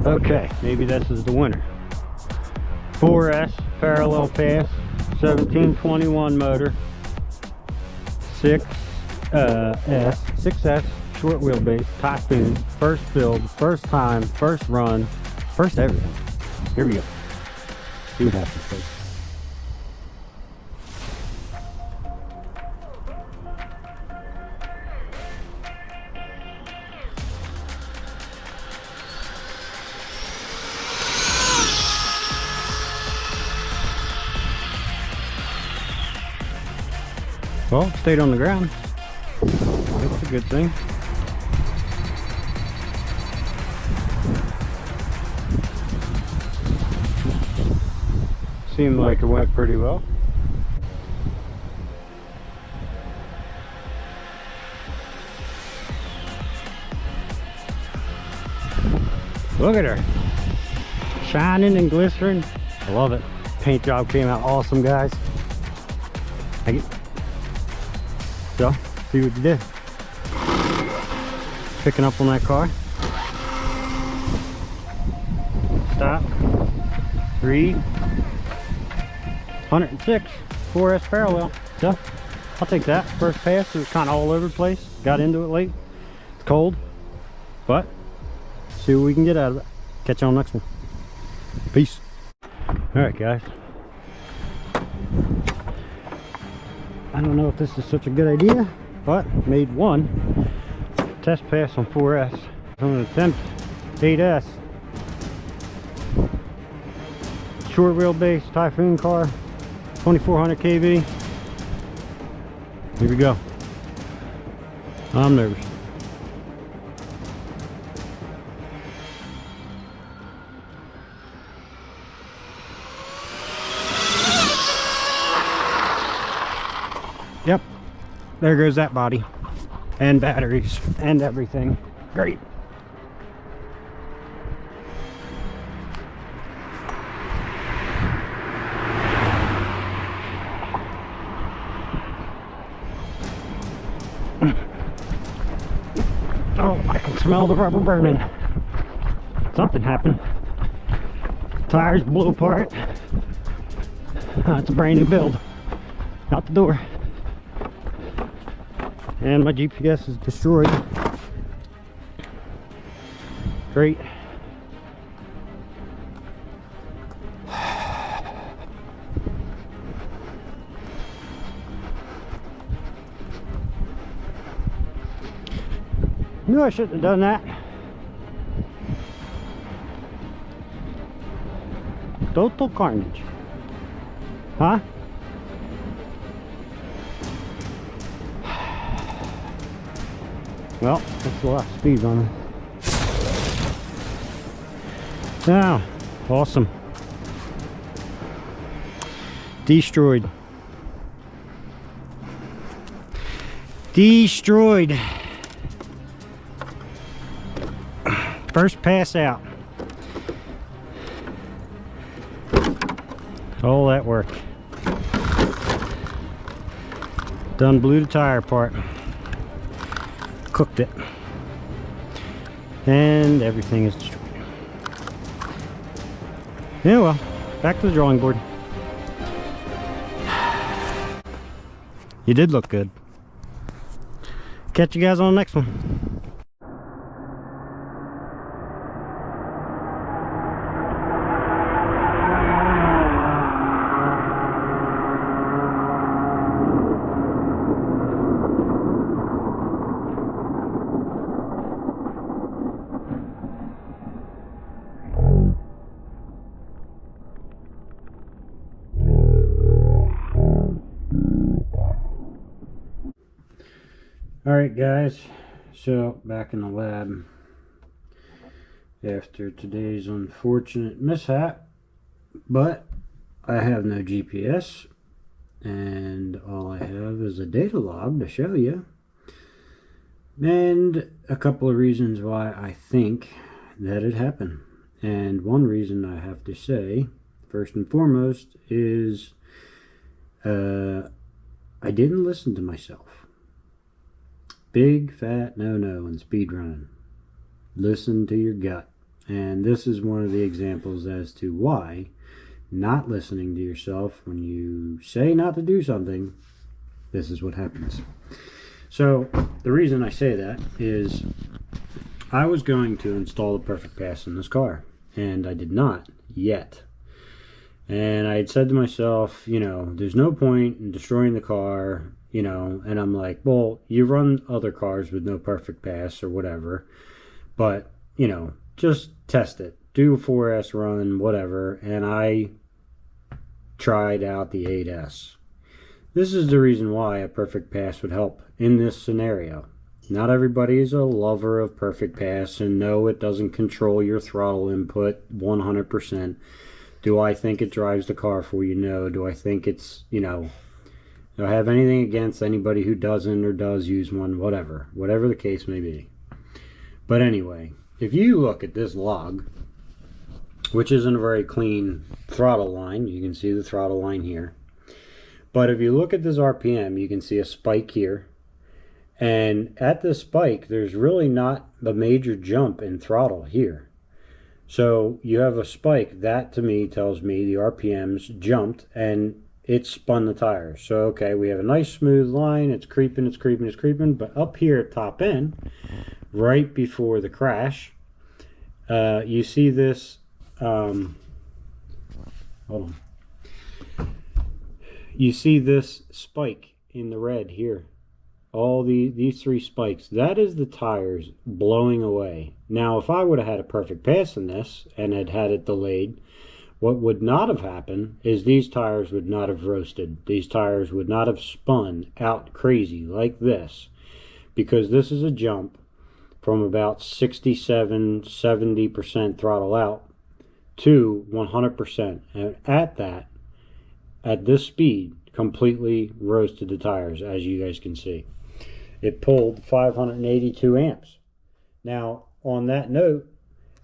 Okay, maybe this is the winner. 4S parallel pass, 1721 motor, 6S short wheelbase, Typhon, first build, first time, first run, first everything. Here we go. See what happens, folks. Well, it stayed on the ground. That's a good thing. Seemed like it went pretty well. Look at her. Shining and glistering. I love it. Paint job came out awesome, guys. So, see what you did. Picking up on that car. Stop. 106. 4S parallel. So, I'll take that. First pass, it was kind of all over the place. Got into it late. It's cold. But, see what we can get out of it. Catch you on the next one. Peace. Alright, guys. I don't know if this is such a good idea, but made one test pass on 4S. I'm going to attempt 8S. Short wheelbase Typhon car, 2400 kV. Here we go. I'm nervous. Yep, there goes that body and batteries and everything. Great. Oh, I can smell the rubber burning. Something happened. Tires blew apart. It's a brand new build. Out the door. And my GPS is destroyed. Great. Knew I shouldn't have done that. Total carnage. Huh? Well, that's a lot of speed on it. Now, awesome. Destroyed. Destroyed. First pass out. All that work. Done blew the tire apart. Cooked it. And everything is destroyed. Yeah, well, back to the drawing board. You did look good. Catch you guys on the next one. Alright guys, so back in the lab after today's unfortunate mishap, but I have no GPS and all I have is a data log to show you, and a couple of reasons why I think that it happened. And one reason I have to say, first and foremost, is I didn't listen to myself. Big fat no-no in speedrunning. Listen to your gut. And this is one of the examples as to why not listening to yourself when you say not to do something, this is what happens. So the reason I say that is I was going to install the perfect pass in this car, and I did not yet. And I had said to myself, you know, there's no point in destroying the car, you know, and I'm like, well, you run other cars with no perfect pass or whatever, but, you know, just test it. Do a 4S run, whatever, and I tried out the 8S. This is the reason why a perfect pass would help in this scenario. Not everybody is a lover of perfect pass, and no, it doesn't control your throttle input 100%. Do I think it drives the car for you? No. Do I think it's, you know, do I have anything against anybody who doesn't or does use one? Whatever the case may be. But anyway, if you look at this log, which isn't a very clean throttle line, you can see the throttle line here. But if you look at this RPM, you can see a spike here. And at this spike, there's really not a major jump in throttle here. So you have a spike. That to me tells me the RPMs jumped and it spun the tires. So okay, we have a nice smooth line. It's creeping, it's creeping, it's creeping. But up here at top end, right before the crash, you see this, hold on. You see this spike in the red here. All these three spikes, that is the tires blowing away. Now, if I would have had a perfect pass in this and had it delayed, what would not have happened is these tires would not have roasted. These tires would not have spun out crazy like this, because this is a jump from about 67-70% throttle out to 100%. And at this speed, completely roasted the tires, as you guys can see. It pulled 582 amps. Now, on that note,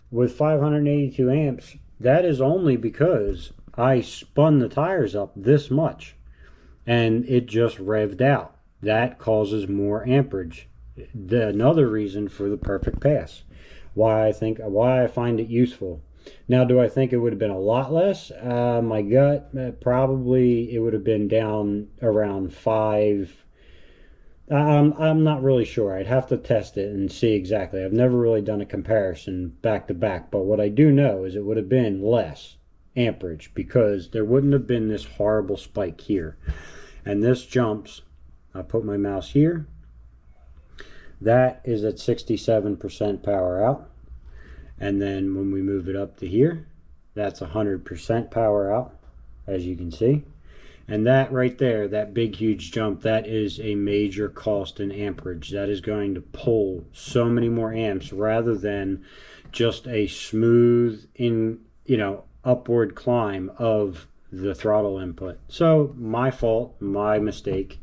with 582 amps, that is only because I spun the tires up this much and it just revved out. That causes more amperage. Another reason for the perfect pass. Why I find it useful. Now, do I think it would have been a lot less? My gut, probably it would have been down around 5. I'm not really sure. I'd have to test it and see exactly. I've never really done a comparison back to back, but what I do know is it would have been less amperage because there wouldn't have been this horrible spike here. And this jumps, I put my mouse here, that is at 67% power out. And then when we move it up to here, that's 100% power out, as you can see. And that right there, that big huge jump, that is a major cost in amperage. That is going to pull so many more amps rather than just a smooth upward climb of the throttle input. So my fault, my mistake.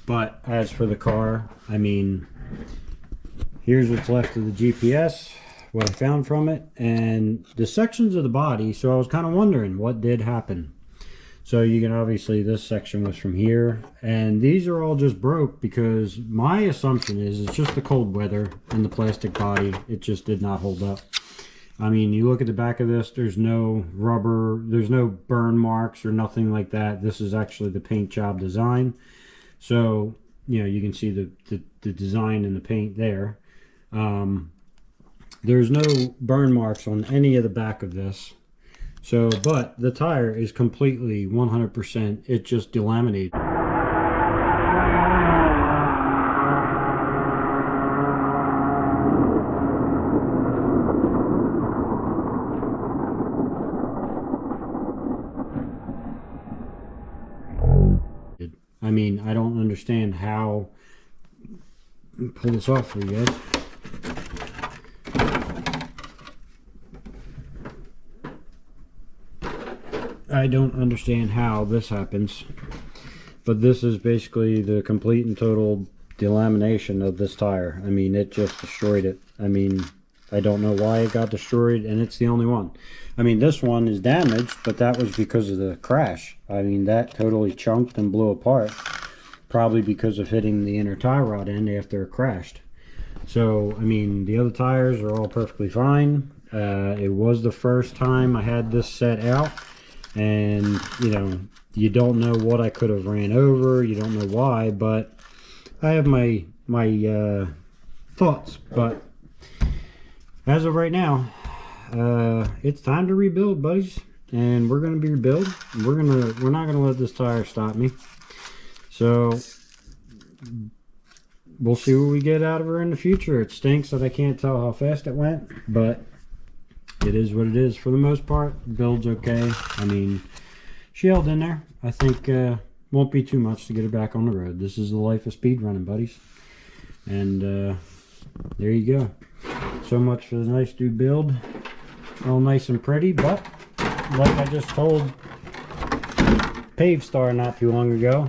But as for the car, I mean, here's what's left of the GPS, what I found from it, and the sections of the body. So I was kind of wondering what did happen. So you can obviously, this section was from here, and these are all just broke because my assumption is it's just the cold weather and the plastic body. It just did not hold up. I mean, you look at the back of this, there's no rubber, there's no burn marks or nothing like that. This is actually the paint job design. So, you know, you can see the design and the paint there. There's no burn marks on any of the back of this. So, but the tire is completely 100%, it just delaminated. I mean, I don't understand how, pull this off for you guys. I don't understand how this happens, but this is basically the complete and total delamination of this tire. I mean, it just destroyed it. I mean, I don't know why it got destroyed, and it's the only one. I mean, this one is damaged, but that was because of the crash. I mean, that totally chunked and blew apart, probably because of hitting the inner tie rod end after it crashed. So, I mean, the other tires are all perfectly fine. It was the first time I had this set out, and you know, you don't know what I could have ran over, you don't know why, but I have my thoughts. But as of right now, it's time to rebuild, buddies, and we're going to be rebuild. We're not going to let this tire stop me. So we'll see what we get out of her in the future. It stinks that I can't tell how fast it went, but it is what it is. For the most part, build's okay. I mean, she held in there. I think won't be too much to get her back on the road. This is the life of speed running, buddies. And there you go. So much for the nice new build. All nice and pretty, but like I just told Pave Star not too long ago,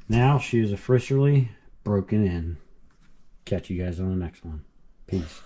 now she is officially broken in. Catch you guys on the next one. Peace.